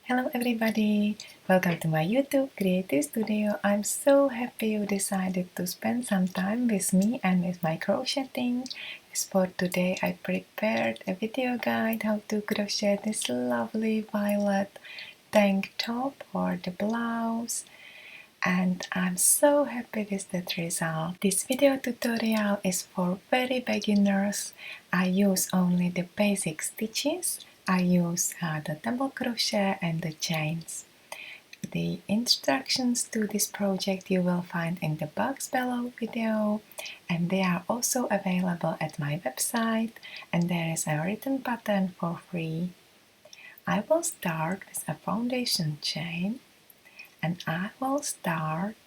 Hello everybody, welcome to my YouTube creative studio. I'm so happy you decided to spend some time with me and with my crocheting. As for today, I prepared a video guide how to crochet this lovely violet tank top or the blouse, and I'm so happy with that result. This video tutorial is for very beginners. I use only the basic stitches. I use the double crochet and the chains. The instructions to this project you will find in the box below video, and they are also available at my website, and there is a written pattern for free. I will start with a foundation chain, and I will start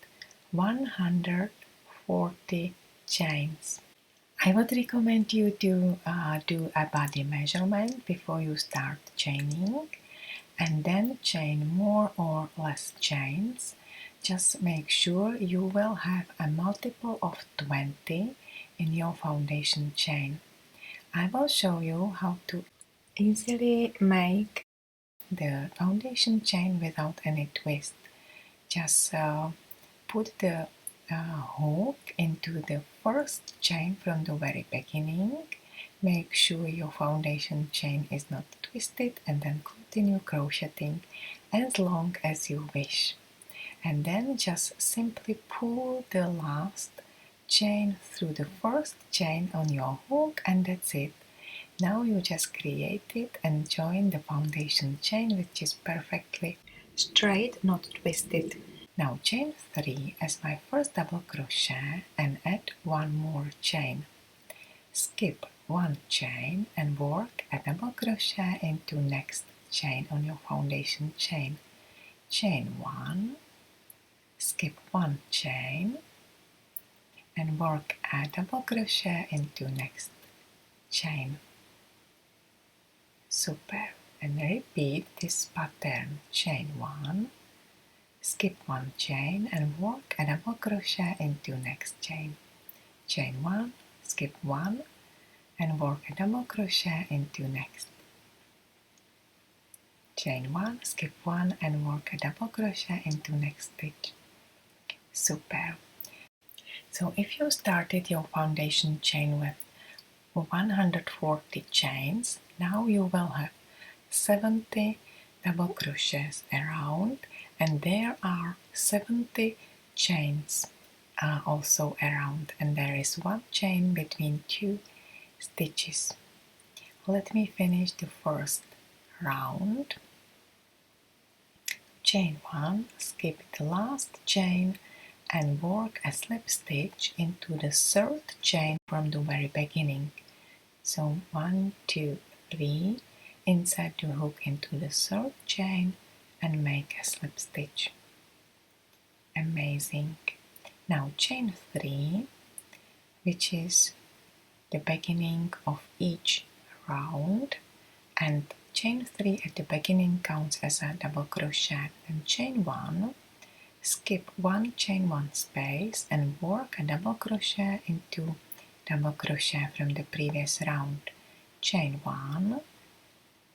140 chains. I would recommend you to do a body measurement before you start chaining, and then chain more or less chains. Just make sure you will have a multiple of 20 in your foundation chain. I will show you how to easily make the foundation chain without any twist. Just put the hook into the first chain from the very beginning. Make sure your foundation chain is not twisted, and then continue crocheting as long as you wish. And then just simply pull the last chain through the first chain on your hook, and that's it. Now you just create it and join the foundation chain, which is perfectly straight, not twisted. Now chain 3 as my first double crochet and add one more chain. Skip one chain and work a double crochet into next chain on your foundation chain. Chain 1, skip one chain and work a double crochet into next chain. Super. And repeat this pattern. Chain 1, skip one chain and work a double crochet into next chain. Chain 1, skip 1 and work a double crochet into next. Chain 1, skip 1 and work a double crochet into next stitch. Super. So if you started your foundation chain with 140 chains, now you will have 70 double crochets around, and there are 70 chains also around, and there is one chain between two stitches. Let me finish the first round. Chain 1, skip the last chain and work a slip stitch into the third chain from the very beginning. So 1, 2, 3, insert your hook into the third chain and make a slip stitch. Amazing. Now chain 3, which is the beginning of each round, and chain 3 at the beginning counts as a double crochet. And chain 1, skip one chain, one space and work a double crochet into double crochet from the previous round. Chain 1,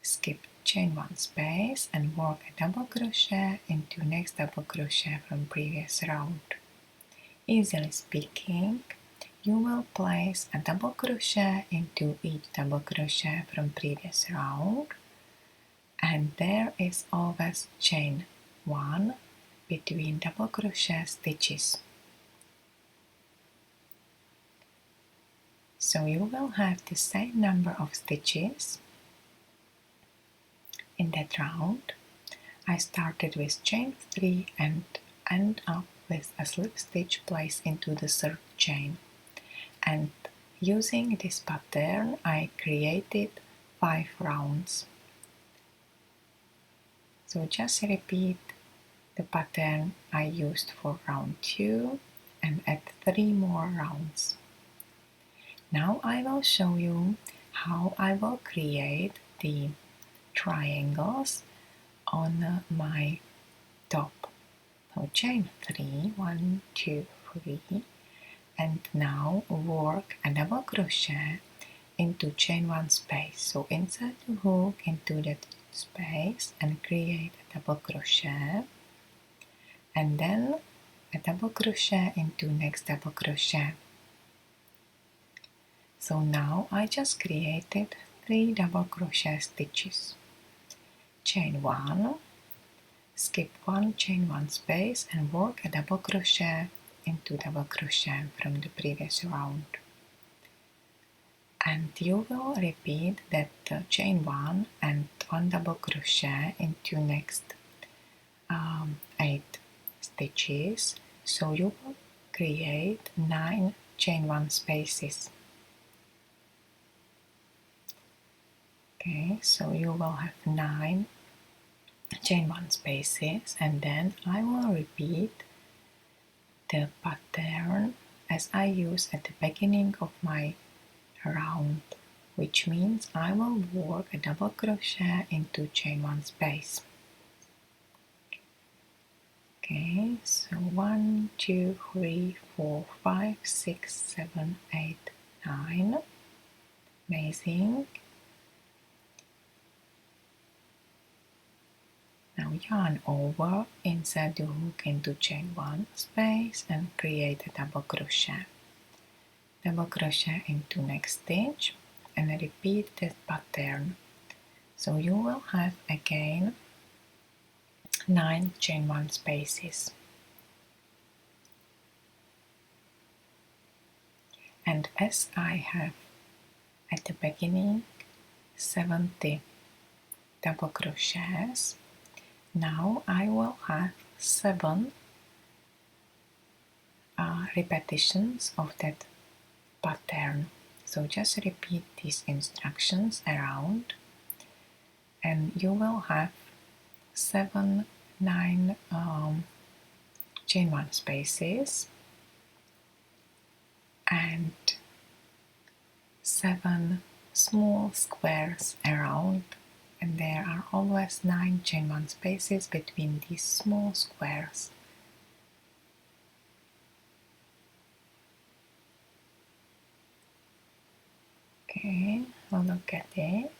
skip chain 1 space and work a double crochet into next double crochet from previous round. Easily speaking, you will place a double crochet into each double crochet from previous round, and there is always chain 1 between double crochet stitches. So you will have the same number of stitches in that round. I started with chain 3 and end up with a slip stitch placed into the third chain. And using this pattern, I created 5 rounds. So just repeat the pattern I used for round 2 and add 3 more rounds. Now I will show you how I will create the triangles on my top. So chain 3, 1, 2, 3, and now work a double crochet into chain 1 space. So insert the hook into that space and create a double crochet, and then a double crochet into next double crochet. So now I just created 3 double crochet stitches. Chain 1, skip 1, chain 1 space and work a double crochet into double crochet from the previous round. And you will repeat that chain 1 and 1 double crochet into next 8 stitches, so you will create 9 chain 1 spaces. Okay, so you will have 9 chain 1 spaces, and then I will repeat the pattern as I use at the beginning of my round, which means I will work a double crochet into chain 1 space. Okay, so 1, 2, 3, 4, 5, 6, 7, 8, 9. Amazing. Now yarn over, insert the hook into chain 1 space and create a double crochet. Double crochet into next stitch and repeat that pattern. So you will have again 9 chain 1 spaces. And as I have at the beginning 70 double crochets, now I will have 7 repetitions of that pattern. So just repeat these instructions around and you will have 7, 9 chain 1 spaces and 7 small squares around, and there are always 9 chain 1 spaces between these small squares. Okay, look at it.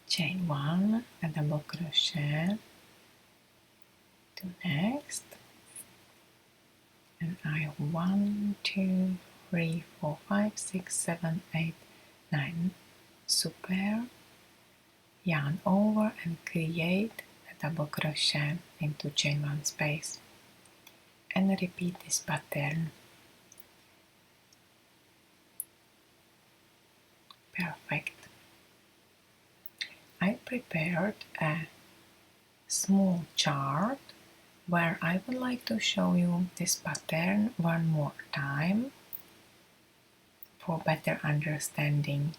Chain 1, a double crochet to next, and I have 1, 2, 3, 4, 5, 6, 7, 8, 9. Super. Yarn over and create a double crochet into chain 1 space and repeat this pattern. Perfect. I prepared a small chart where I would like to show you this pattern one more time for better understanding.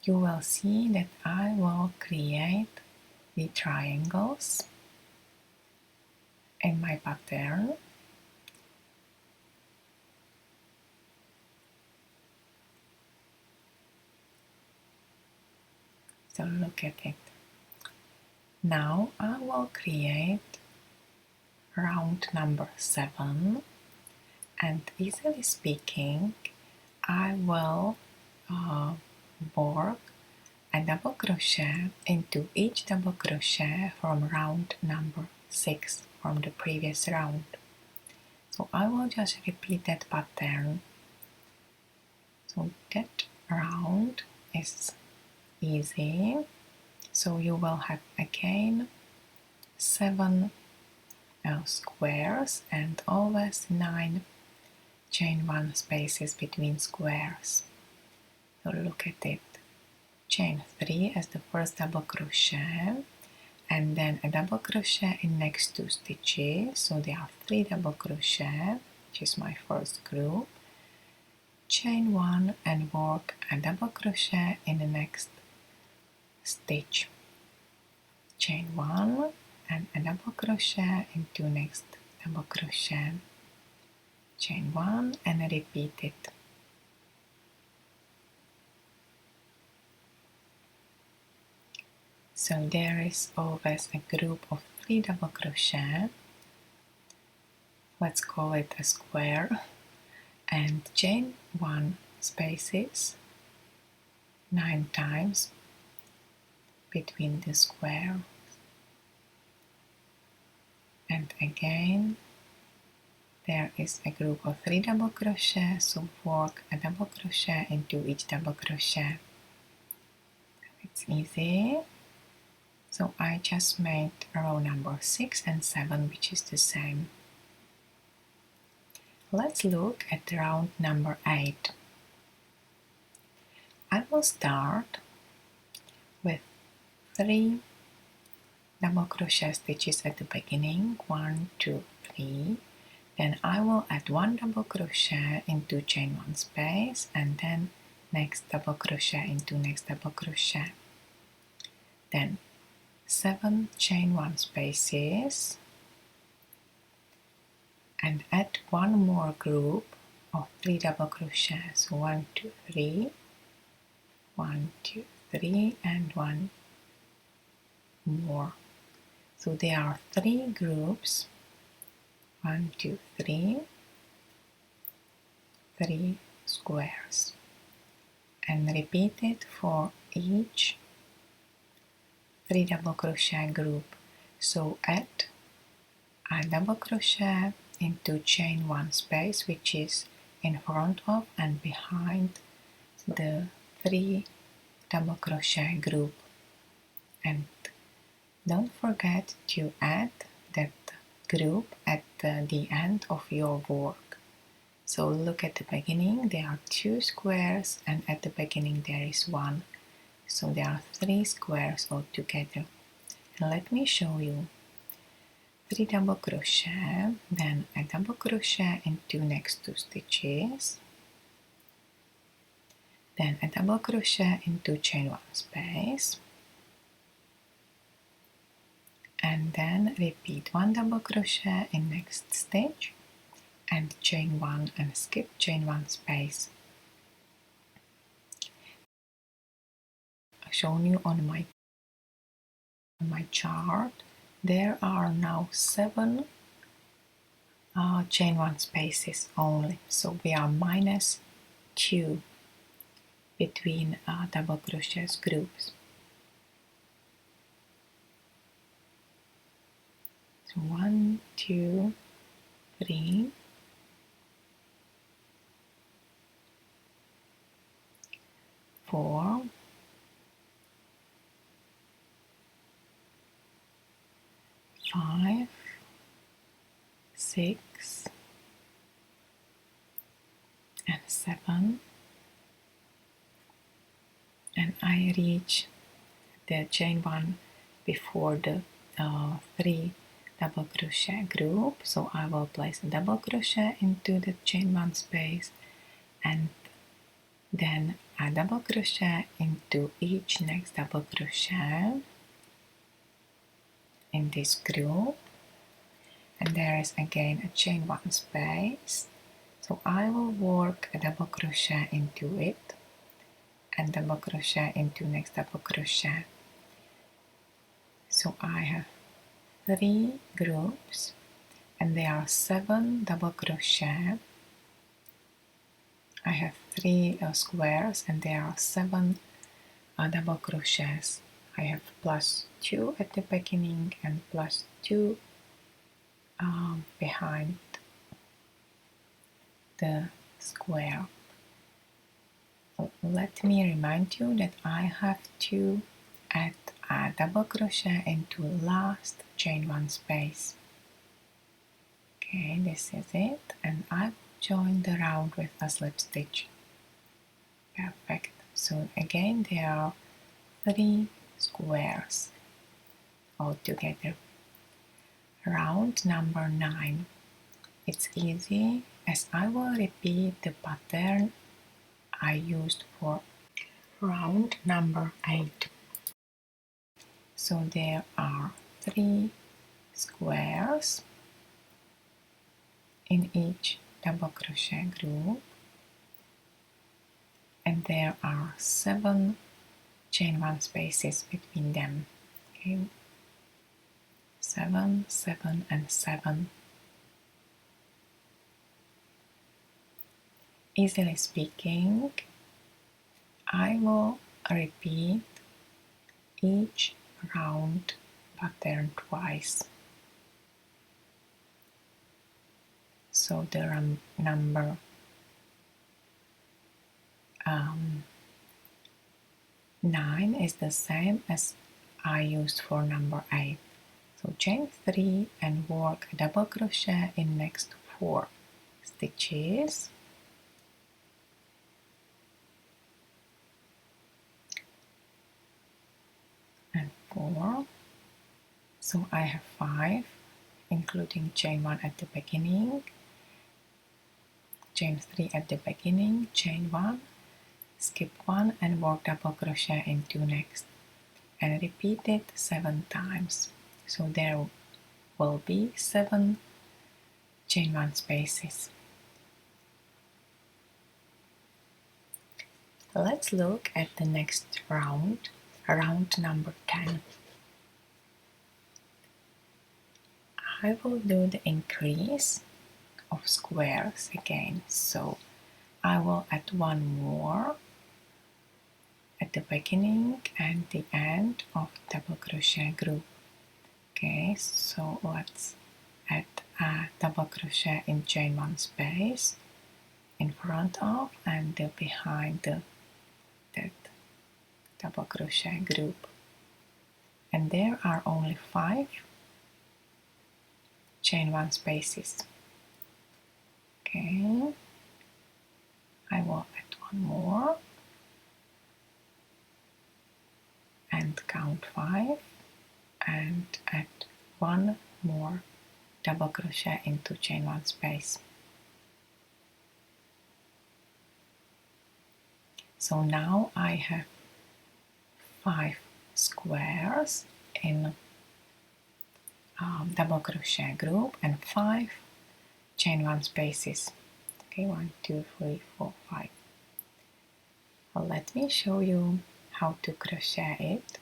You will see that I will create the triangles in my pattern. So look at it. Now I will create round number 7, and easily speaking I will work a double crochet into each double crochet from round number 6 from the previous round. So I will just repeat that pattern. So that round is easy. So you will have again 7 squares and always 9 chain 1 spaces between squares. So look at it. Chain 3 as the first double crochet, and then a double crochet in next 2 stitches. So there are 3 double crochet, which is my first group. Chain 1 and work a double crochet in the next stitch. Chain 1 and a double crochet into next double crochet. Chain 1 and repeat it. So there is always a group of 3 double crochet. Let's call it a square, and chain 1 spaces 9 times between the square, and again there is a group of 3 double crochet, so work a double crochet into each double crochet. It's easy. So I just made row number 6 and 7, which is the same. Let's look at round number 8. I will start with 3 double crochet stitches at the beginning, 1, 2, 3. Then I will add 1 double crochet into chain 1 space, and then next double crochet into next double crochet. Then 7 chain 1 spaces and add 1 more group of 3 double crochets. So 1, 2, 3, 1, 2, 3, and 1 more. So there are 3 groups, 1, 2, 3, 3 squares, and repeat it for each 3 double crochet group. So add a double crochet into chain 1 space, which is in front of and behind the 3 double crochet group, and don't forget to add that group at the end of your work. So look at the beginning, there are 2 squares, and at the beginning there is 1. So there are 3 squares altogether. And let me show you. 3 double crochet, then a double crochet into next 2 stitches, then a double crochet into chain 1 space, and then repeat 1 double crochet in next stitch and chain 1 and skip chain 1 space. I've shown you on my chart. There are now 7 chain 1 spaces only, so we are minus 2 between double crochet groups. So 1, 2, 3, 4, 5, 6, and 7, and I reach the chain 1 before the 3 double crochet group, so I will place a double crochet into the chain 1 space and then a double crochet into each next double crochet in this group, and there is again a chain 1 space, so I will work a double crochet into it and double crochet into next double crochet. So I have 3 groups and there are 7 double crochet. I have 3 squares and there are 7 double crochets. I have plus 2 at the beginning and plus 2 behind the square. Let me remind you that I have to add a double crochet into last chain 1 space. Okay, this is it, and I will join the round with a slip stitch. Perfect. So again there are 3 squares all together. Round number 9. It's easy as I will repeat the pattern I used for round number 8. So there are 3 squares in each double crochet group, and there are 7 chain 1 spaces between them. Okay, 7, 7, and 7. Easily speaking, I will repeat each round pattern twice. So the number 9 is the same as I used for number 8. So chain 3 and work a double crochet in next 4 stitches. And 4. So I have 5, including chain 1 at the beginning, chain 3 at the beginning, chain 1, skip 1 and work double crochet into next, and repeat it 7 times. So there will be 7 chain 1 spaces. Let's look at the next round, round number 10. I will do the increase of squares again, so I will add one more at the beginning and the end of double crochet group. Okay, so let's add a double crochet in chain 1 space in front of and behind that double crochet group, and there are only 5 chain 1 spaces. Okay, I will add one more and count 5 and add one more double crochet into chain 1 space. So now I have 5 squares in double crochet group and 5 chain 1 spaces. Okay, 1, 2, 3, 4, 5. Well, let me show you how to crochet it.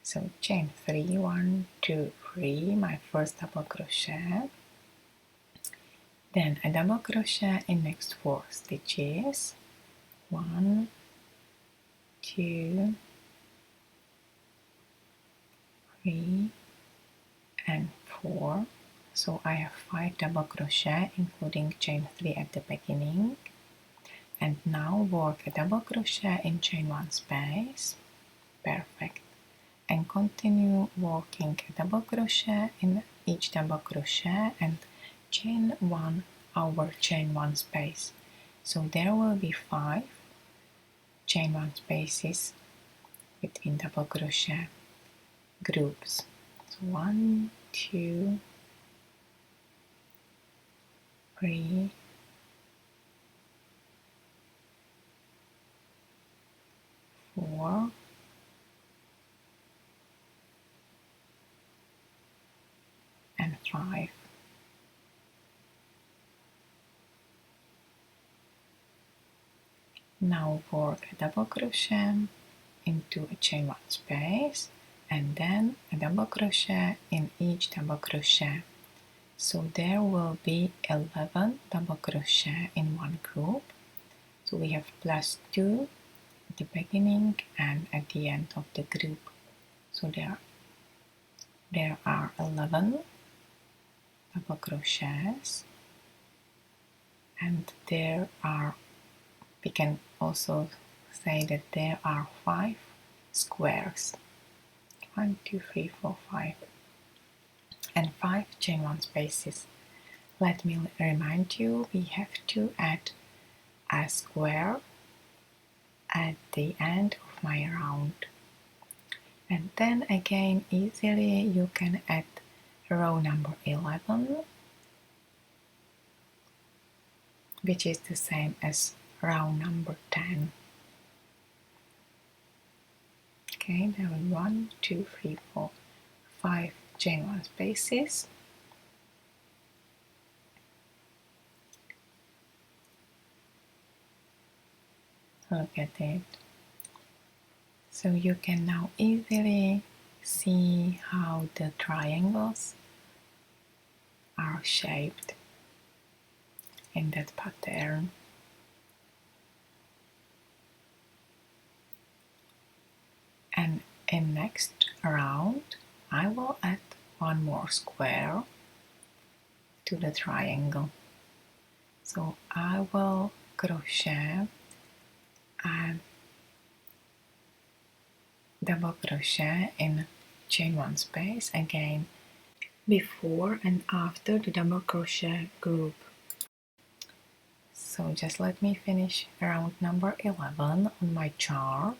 So chain 3, 1, 2, 3, my first double crochet, then a double crochet in next 4 stitches, 1, 2, 3 and 4. So I have 5 double crochet including chain 3 at the beginning, and now work a double crochet in chain 1 space. Perfect. And continue working a double crochet in each double crochet and chain 1 over chain 1 space. So there will be 5 chain 1 spaces between double crochet groups. So 1, 2, 3, 4, and 5. Now work a double crochet into a chain 1 space and then a double crochet in each double crochet. So there will be 11 double crochet in one group. So we have plus 2 at the beginning and at the end of the group. So there are 11 double crochets, and we can also say that there are 5 squares, 1, 2, 3, 4, 5, and 5 chain 1 spaces. Let me remind you, we have to add a square at the end of my round, and then again easily you can add row number 11, which is the same as row number 10. Okay, there are 1, 2, 3, 4, 5 chain 1 spaces. Look at it. So you can now easily see how the triangles are shaped in that pattern. in next round I will add one more square to the triangle. So I will crochet and double crochet in chain one space again before and after the double crochet group. So just let me finish round number 11 on my chart.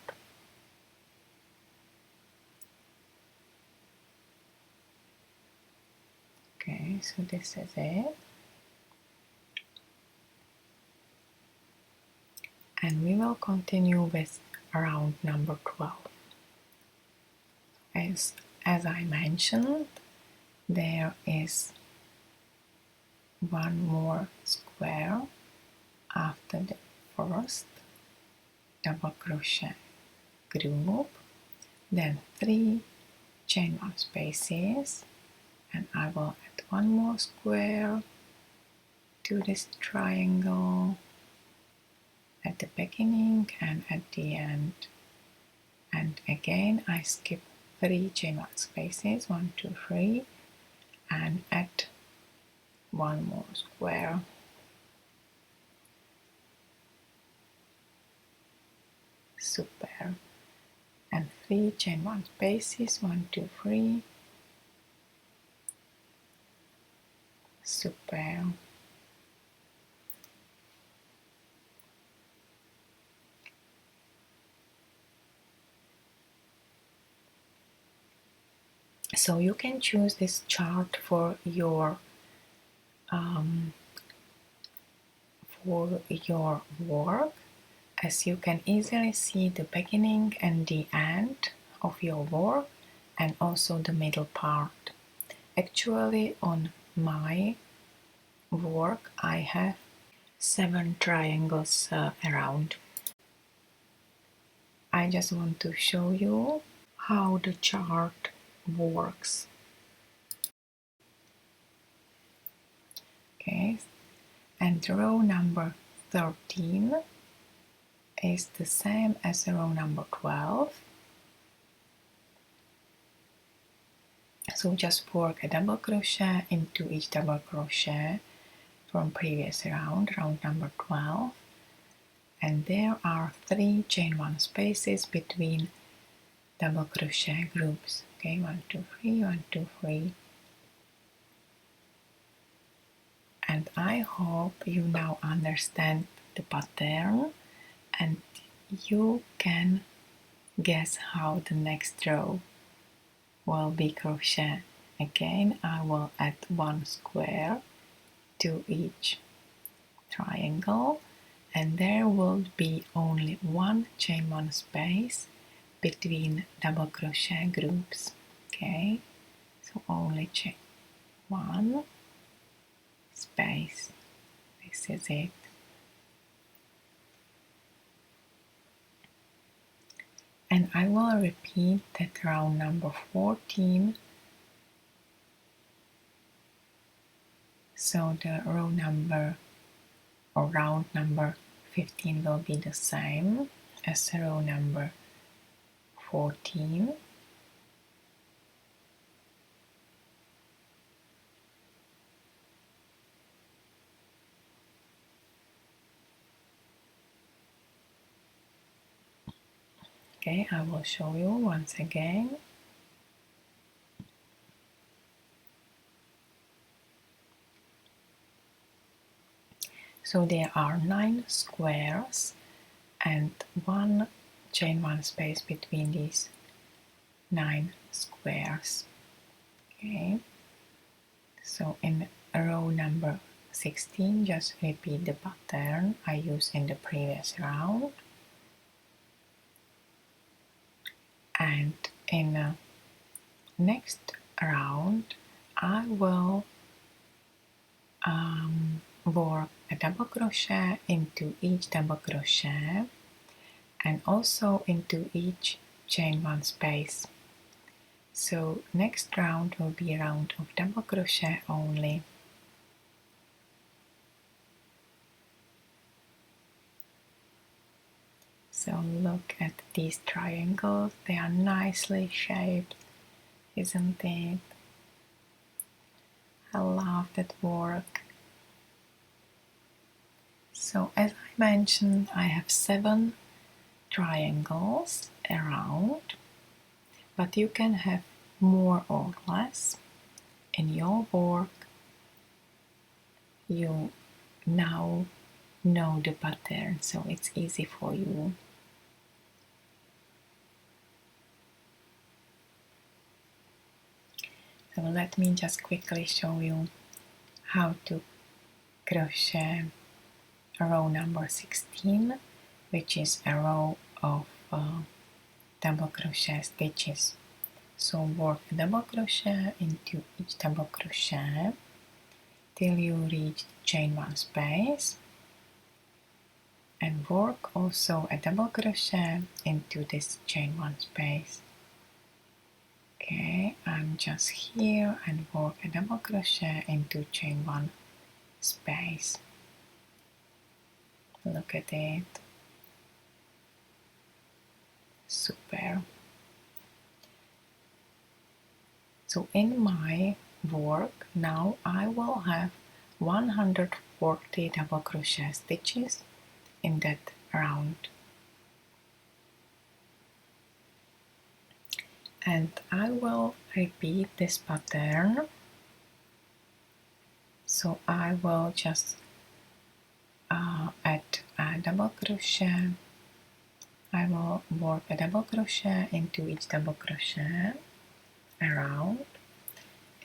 Okay, so this is it. And we will continue with round number 12. As I mentioned, there is one more square after the first double crochet group, then 3 chain one spaces, and I will add one more square to this triangle at the beginning and at the end, and again I skip 3 chain one spaces, 1, 2, 3, and add one more square. Super. And 3 chain one spaces, 1, 2, 3. Super. So you can choose this chart for your work, as you can easily see the beginning and the end of your work and also the middle part. Actually, on my work I have 7 triangles around. I just want to show you how the chart works. Okay, and row number 13 is the same as row number 12. So just work a double crochet into each double crochet from previous round, round number 12, and there are 3 chain one spaces between double crochet groups. Okay, 1, 2, 3, 1, 2, 3. And I hope you now understand the pattern and you can guess how the next row will be crochet. Again, I will add 1 square to each triangle, and there will be only 1 chain one space between double crochet groups. Okay, so only chain 1 space. This is it. And I will repeat that round number 14. So the row number or round number 15 will be the same as row number 14. Okay, I will show you once again. So there are 9 squares and 1 chain one space between these 9 squares. Okay, so in row number 16, just repeat the pattern I used in the previous round. And in the next round, I will work a double crochet into each double crochet and also into each chain one space. So next round will be a round of double crochet only. So look at these triangles, they are nicely shaped, isn't it? I love that work. So as I mentioned, I have 7 triangles around, but you can have more or less. In your work, you now know the pattern, so it's easy for you. So let me just quickly show you how to crochet row number 16, which is a row of double crochet stitches. So work double crochet into each double crochet till you reach chain 1 space, and work also a double crochet into this chain 1 space. Okay, I'm just here and work a double crochet into chain 1 space. Look at it. Super. So in my work now I will have 140 double crochet stitches in that round. And I will repeat this pattern. So I will just add a double crochet. I will work a double crochet into each double crochet around,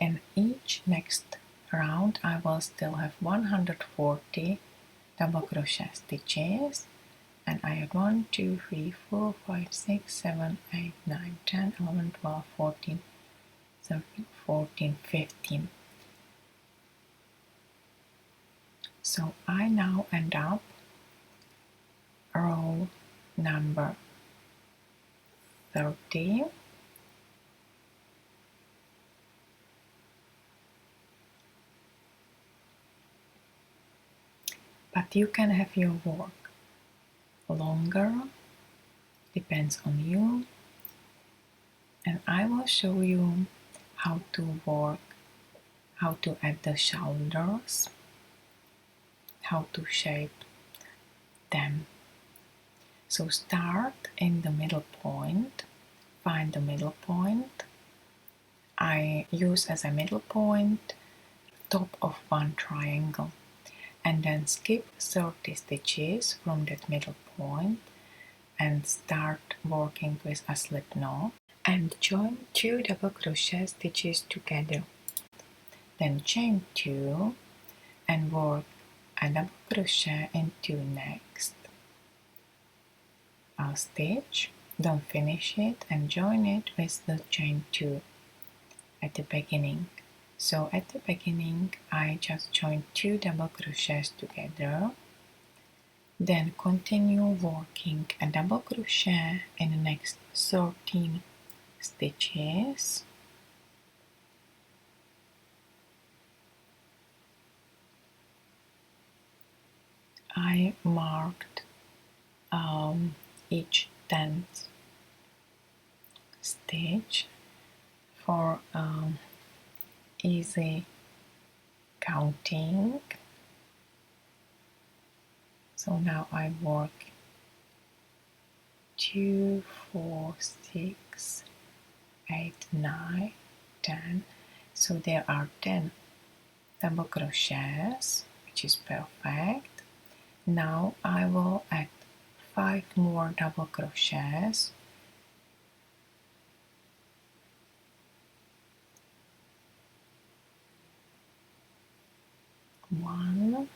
and each next round I will still have 140 double crochet stitches, and I have 1, 2, 3, 4, 5, 6, 7, 8, 9, 10, 11, 12, 14, 13, 14, 15. So I now end up row number 30. But you can have your work longer, depends on you, and I will show you how to work, how to add the shoulders, how to shape them. So start in the middle point, find the middle point. I use as a middle point top of one triangle, and then skip 30 stitches from that middle point and start working with a slip knot, and join 2 double crochet stitches together. Then chain 2 and work a double crochet into next stitch. Don't finish it and join it with the chain 2 at the beginning. So at the beginning I just joined 2 double crochets together, then continue working a double crochet in the next 13 stitches. I marked each 10th stitch for easy counting. So now I work 2, 4, 6, 8, 9, 10. So there are 10 double crochets, which is perfect. Now I will add 5 more double crochets. One,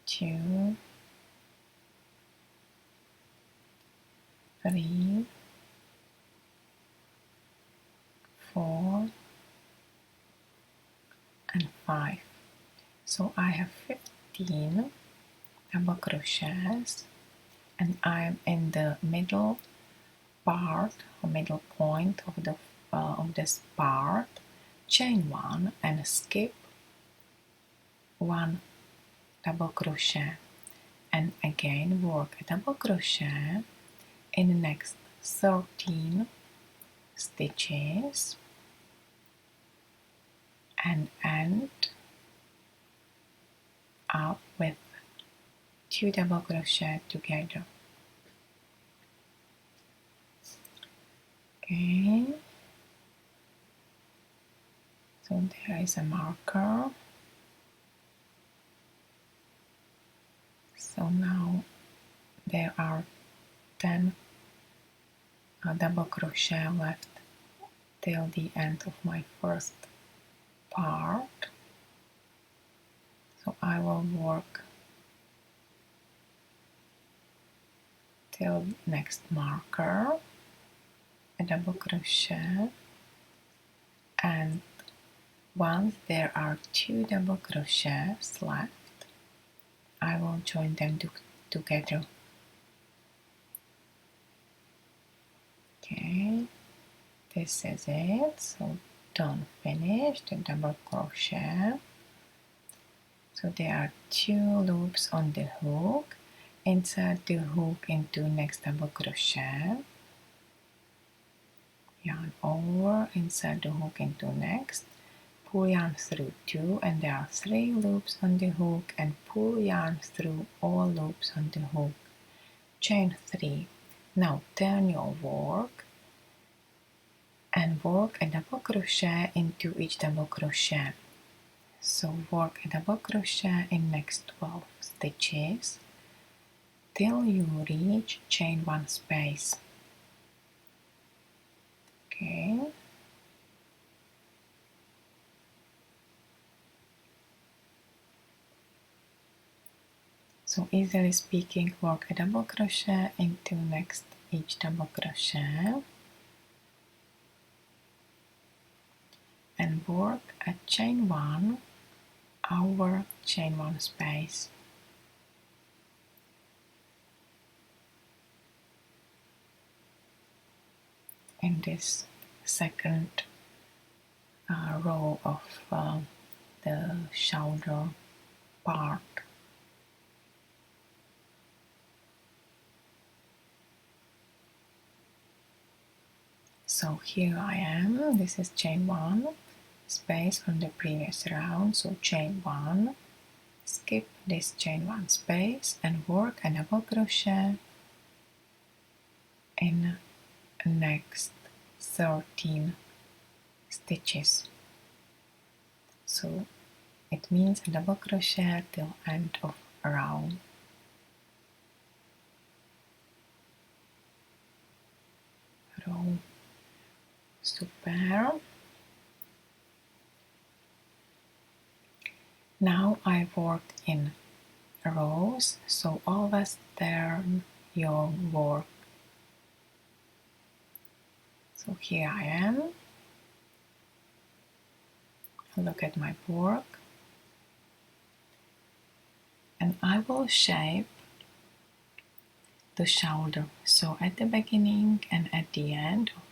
2, 3, 4, and 5. So I have 15 double crochets, and I'm in the middle part or middle point of this part. Chain 1 and skip 1 double crochet. and again work a double crochet in the next 13 stitches and end up with 2 double crochet together. Okay, so there is a marker. So now there are 10 double crochet left till the end of my first part. So I will work till next marker, a double crochet, and once there are 2 double crochets left, I will join them together. Okay, this is it. So done, finished the double crochet. So there are 2 loops on the hook. Insert the hook into next double crochet, yarn over, insert the hook into next, pull yarn through 2, and there are 3 loops on the hook, and pull yarn through all loops on the hook, chain 3. Now turn your work and work a double crochet into each double crochet. So work a double crochet in next 12 stitches till you reach chain 1 space. Okay, so easily speaking, work a double crochet into next each double crochet and work a chain 1 over chain 1 space. In this second row of the shoulder part. So here I am, this is chain 1 space from the previous round, so chain 1, skip this chain 1 space and work a double crochet in next 13 stitches. So it means a double crochet till end of round. Row. Super. Now I worked in rows, so always turn your work. So here I am. Look at my work. And I will shape the shoulder. So at the beginning and at the end of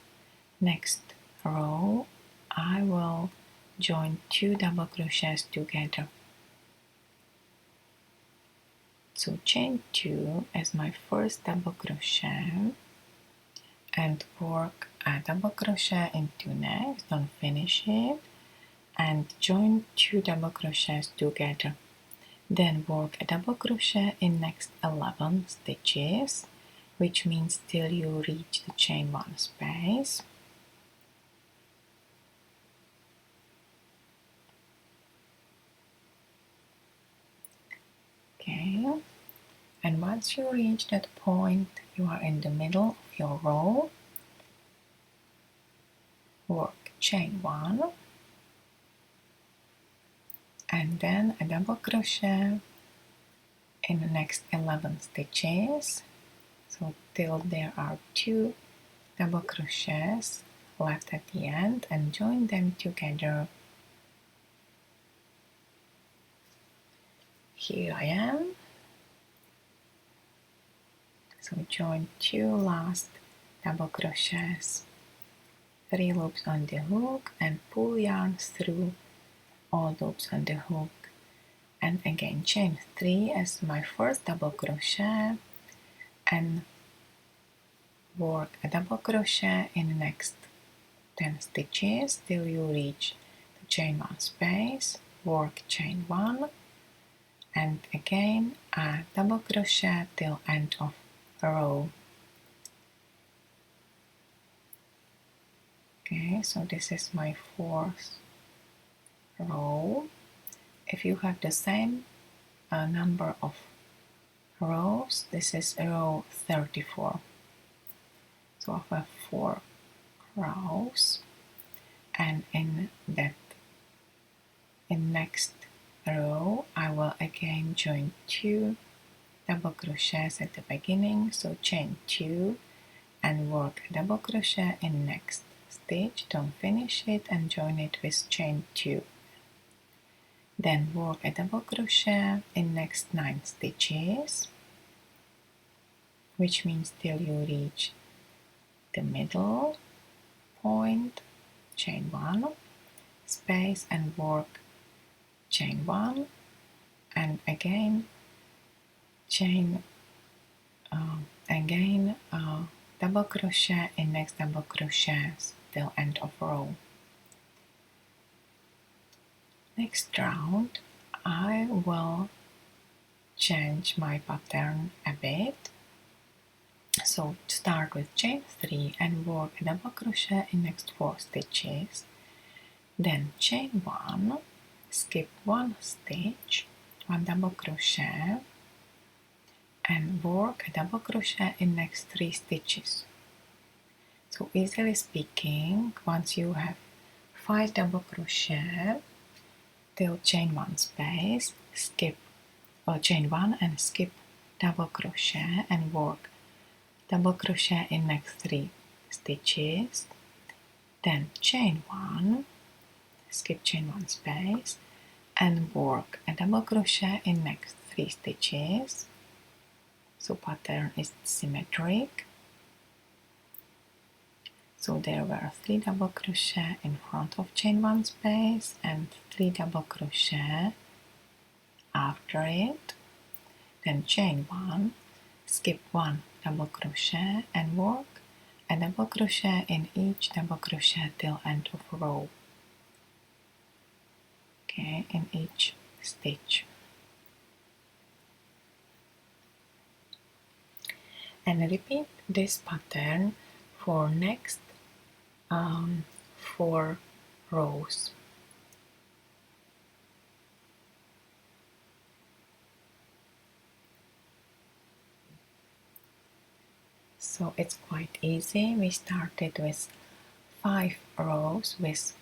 next row, I will join 2 double crochets together. So chain 2 as my first double crochet and work a double crochet into next, don't finish it, and join 2 double crochets together. Then work a double crochet in next 11 stitches, which means till you reach the chain 1 space. Okay, and once you reach that point, you are in the middle of your row. Work chain 1 and then a double crochet in the next 11 stitches, so till there are 2 double crochets left at the end, and join them together. Here I am. So join 2 last double crochets, 3 loops on the hook, and pull yarn through all loops on the hook. and again chain 3 as my first double crochet and work a double crochet in the next 10 stitches till you reach the chain 1 space, work chain 1 and again a double crochet till end of row. Okay, so this is my 4th row. If you have the same number of rows, this is row 34. So I have 4 rows, and in next row I will again join 2 double crochets at the beginning, so chain 2 and work a double crochet in next stitch, don't finish it and join it with chain 2. Then work a double crochet in next 9 stitches, which means till you reach the middle point, chain 1 space and work chain 1 and again chain double crochet in next double crochets till end of row. Next round I will change my pattern a bit, so start with chain 3 and work a double crochet in next 4 stitches, then chain 1, skip 1 stitch, 1 double crochet and work a double crochet in next 3 stitches. So easily speaking, once you have 5 double crochet till chain 1 space, skip or chain 1 and skip double crochet and work double crochet in next 3 stitches, then chain 1, skip chain 1 space and work a double crochet in next 3 stitches. So pattern is symmetric. So there were 3 double crochet in front of chain 1 space and 3 double crochet after it, then chain 1, skip 1 double crochet and work a double crochet in each double crochet till end of row. Okay, in each stitch. And repeat this pattern for next 4 rows. So it's quite easy. We started with 5 rows with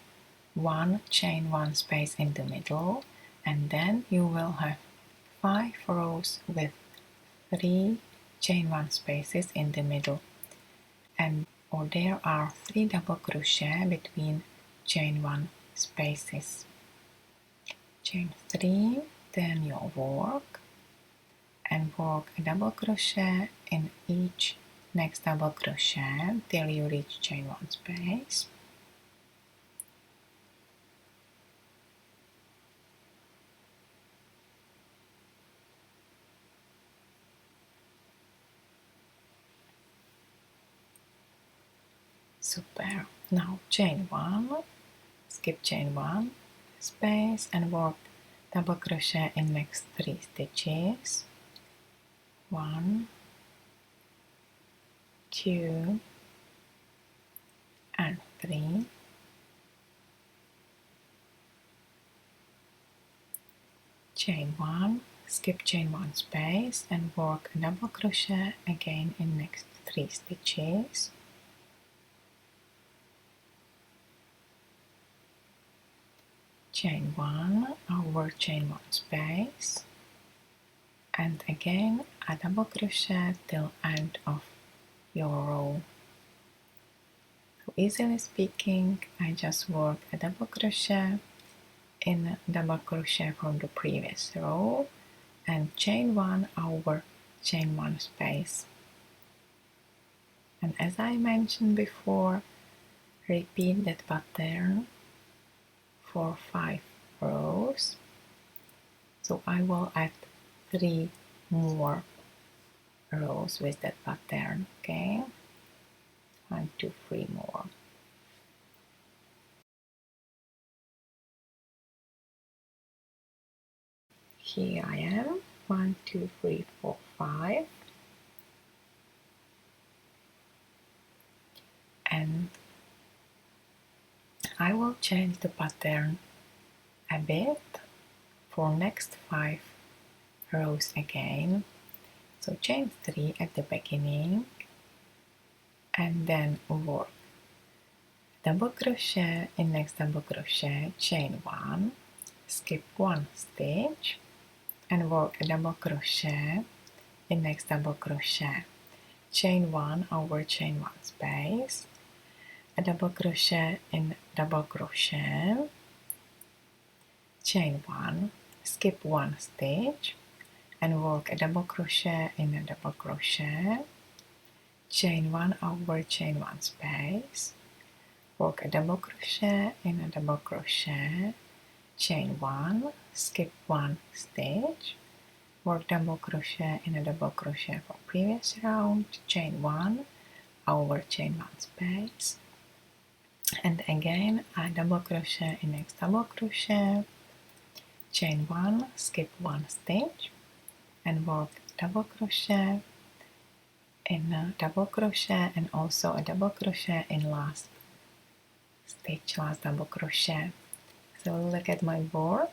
1 chain 1 space in the middle, and then you will have 5 rows with 3 chain 1 spaces in the middle, and or there are 3 double crochet between chain 1 spaces. Chain 3, then you work and work a double crochet in each next double crochet till you reach chain 1 space. Super. Now chain 1, skip chain 1 space and work double crochet in next 3 stitches. 1, 2 and 3. Chain 1, skip chain 1 space and work a double crochet again in next 3 stitches. Chain 1 over chain 1 space and again a double crochet till end of your row. So easily speaking, I just work a double crochet in double crochet from the previous row and chain 1 over chain 1 space. And as I mentioned before, repeat that pattern for 5 rows So I will add 3 more rows with that pattern. Okay, 1, 2, 3 more. Here I am, 1, 2, 3, 4, 5, and I will change the pattern a bit for next 5 rows again. So chain 3 at the beginning and then work double crochet in next double crochet, chain 1, skip 1 stitch and work a double crochet in next double crochet, chain 1 over chain 1 space, a double crochet in double crochet, chain 1, skip 1 stitch and work a double crochet in a double crochet, chain 1 over chain 1 space, work a double crochet in a double crochet, chain 1, skip 1 stitch, work double crochet in a double crochet for previous round, chain 1 over chain 1 space, and again a double crochet in next double crochet, chain 1, skip 1 stitch and work double crochet in a double crochet and also a double crochet in last stitch, last double crochet. So look at my board.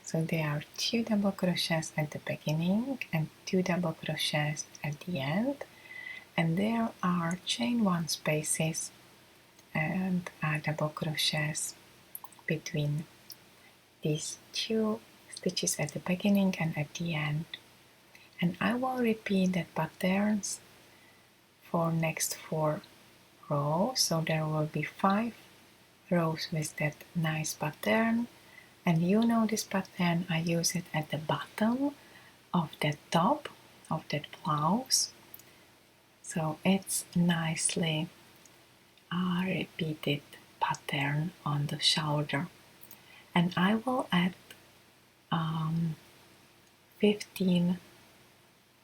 So there are 2 double crochets at the beginning and 2 double crochets at the end, and there are chain 1 spaces and double crochets between these 2 stitches at the beginning and at the end. And I will repeat that patterns for next 4 rows, so there will be 5 rows with that nice pattern. And you know this pattern, I use it at the bottom of the top of that blouse, so it's nicely repeated pattern on the shoulder. And I will add 15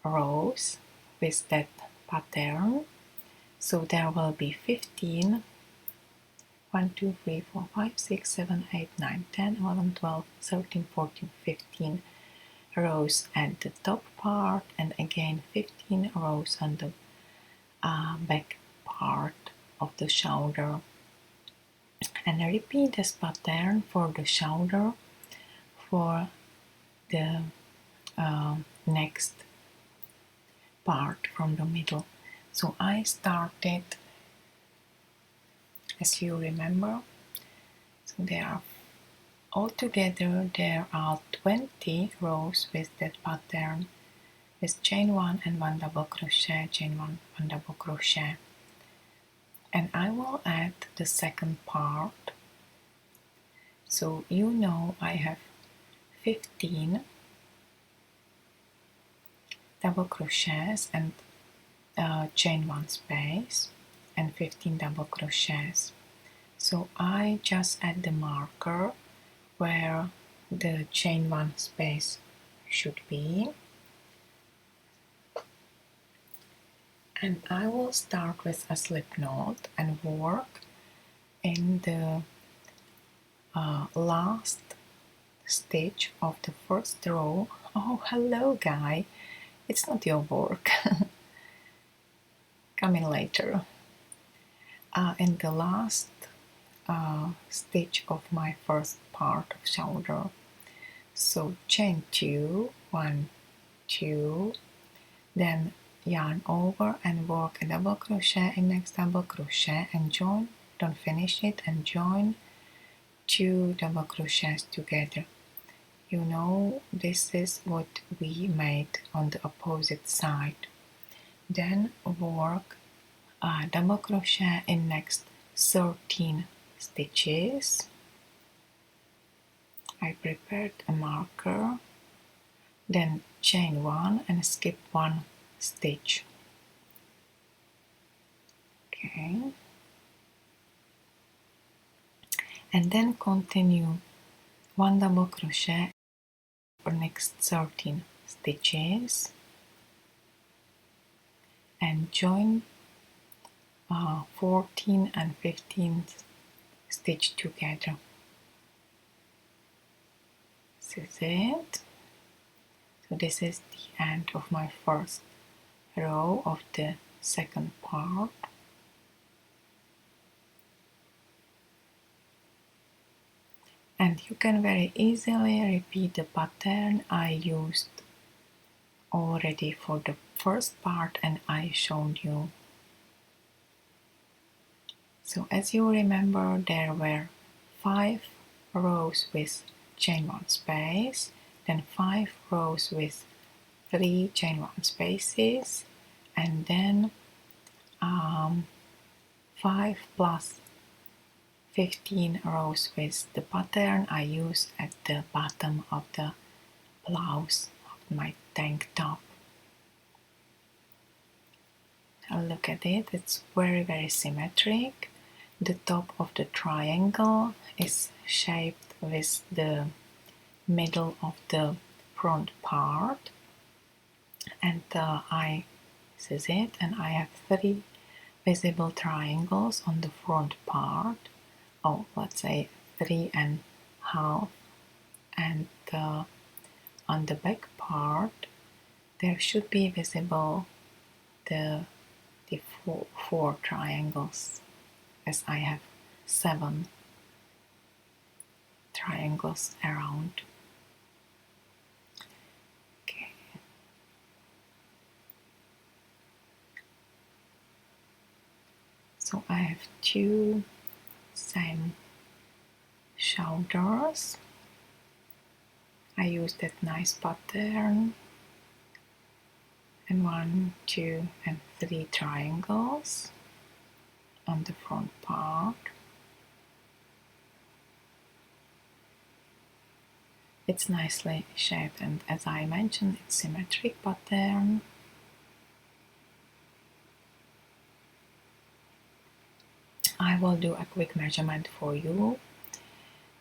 rows with that pattern, so there will be 15 1, 2, 3, 4, 5, 6, 7, 8, 9, 10, 11, 12, 13, 14, 15 rows at the top part, and again 15 rows on the back part of the shoulder. And I repeat this pattern for the shoulder for the next part from the middle. So I started, as you remember, so altogether there are 20 rows with that pattern with chain 1 and 1 double crochet, chain 1, 1 double crochet. And I will add the second part. So you know I have 15 double crochets and chain 1 space and 15 double crochets. So I just add the marker where the chain 1 space should be, and I will start with a slip knot and work in the last stitch of the first row. Oh, hello guy, it's not your work. Come in later. In the last stitch of my first part of shoulder. So chain 2, 1, 2, then yarn over and work a double crochet in next double crochet and join, don't finish it, and join 2 double crochets together. You know, this is what we made on the opposite side. Then work a double crochet in next 13 stitches. I prepared a marker, then chain 1 and skip 1 stitch. Okay, and then continue 1 double crochet for next 13 stitches and join 14 and 15th stitch together. This is it. So this is the end of my first row of the second part. And you can very easily repeat the pattern I used already for the first part and I showed you. So as you remember, there were 5 rows with chain 1 space, then 5 rows with 3 chain 1 spaces, and then 5 plus 15 rows with the pattern I used at the bottom of the blouse of my tank top. Now look at it, it's very symmetric. The top of the triangle is shaped with the middle of the front part, and this is it, and I have 3 visible triangles on the front part. Oh, let's say 3.5, and on the back part there should be visible the 4 triangles, as I have 7 triangles around. Okay. So I have 2 same shoulders. I used that nice pattern, and 1, 2, and 3 triangles on the front part. It's nicely shaped, and as I mentioned, it's symmetric pattern. I will do a quick measurement for you.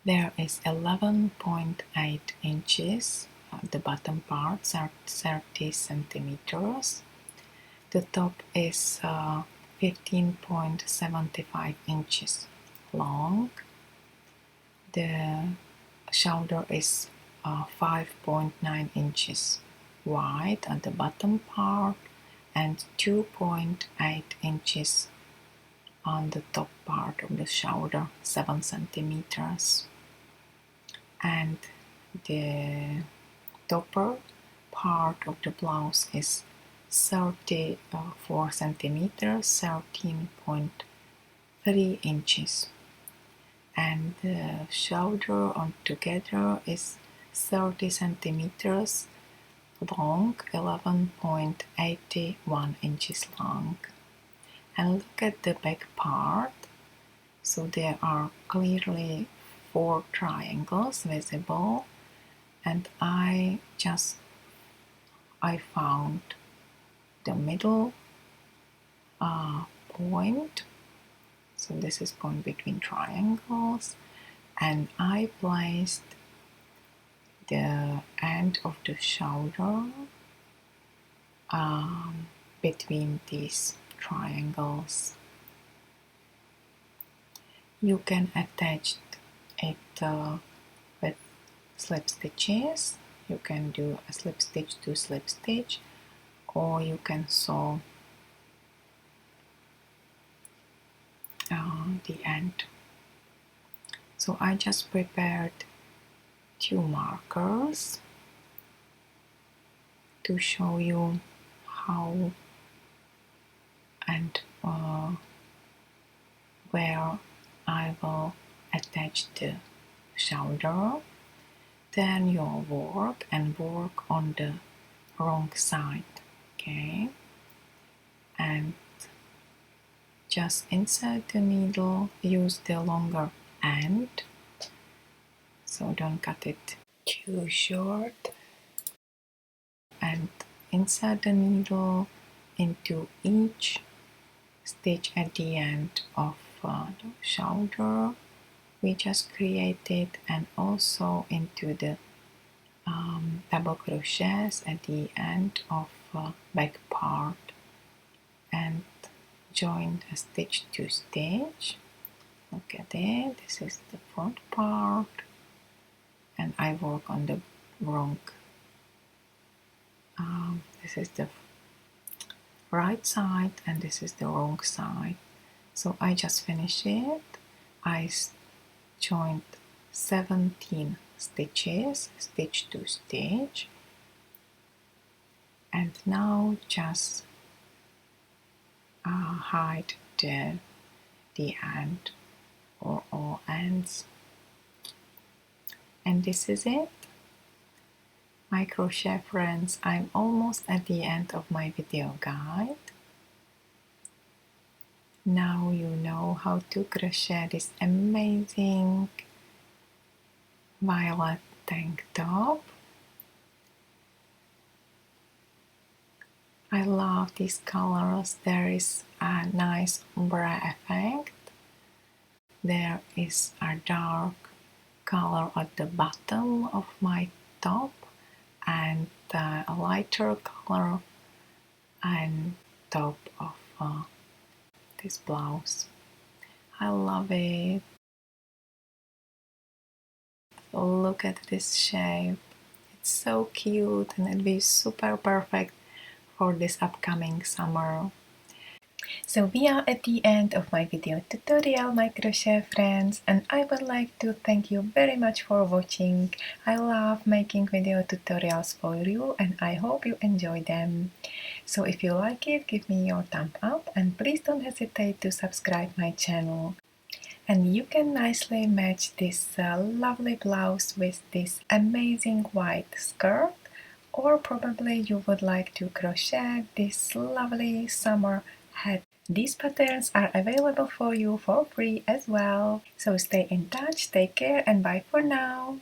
There is 11.8 inches at the bottom part, 30 centimeters. The top is 15.75 inches long. The shoulder is 5.9 inches wide at the bottom part and 2.8 inches on the top part of the shoulder, 7 centimeters. And the topper part of the blouse is 34 centimeters, 13.3 inches. And the shoulder on together is 30 centimeters long, 11.81 inches long. And look at the back part. So there are clearly 4 triangles visible, and I found the middle point. So this is point between triangles, and I placed the end of the shoulder between these triangles. You can attach it with slip stitches. You can do a slip stitch to slip stitch, or you can sew the end. So I just prepared 2 markers to show you how and where I will attach the shoulder. Turn your work and work on the wrong side, okay? And just insert the needle, use the longer end, so don't cut it too short, and insert the needle into each stitch at the end of the shoulder we just created, and also into the double crochets at the end of back part and join a stitch to stitch. Look at it, this is the front part, and I work on the wrong, this is the right side and this is the wrong side. So I just finished it. I joined 17 stitches, stitch to stitch, and now just hide the end or all ends, and this is it. My crochet friends, I'm almost at the end of my video guide. Now you know how to crochet this amazing violet tank top. I love these colors. There is a nice ombre effect. There is a dark color at the bottom of my top and a lighter color on top of this blouse. I love it. Look at this shape. It's so cute and it'll be super perfect for this upcoming summer. So we are at the end of my video tutorial, my crochet friends, and I would like to thank you very much for watching. I love making video tutorials for you and I hope you enjoy them. So if you like it, give me your thumb up and please don't hesitate to subscribe my channel. And you can nicely match this lovely blouse with this amazing white skirt, or probably you would like to crochet this lovely summer hat. These patterns are available for you for free as well. So stay in touch, take care, and bye for now.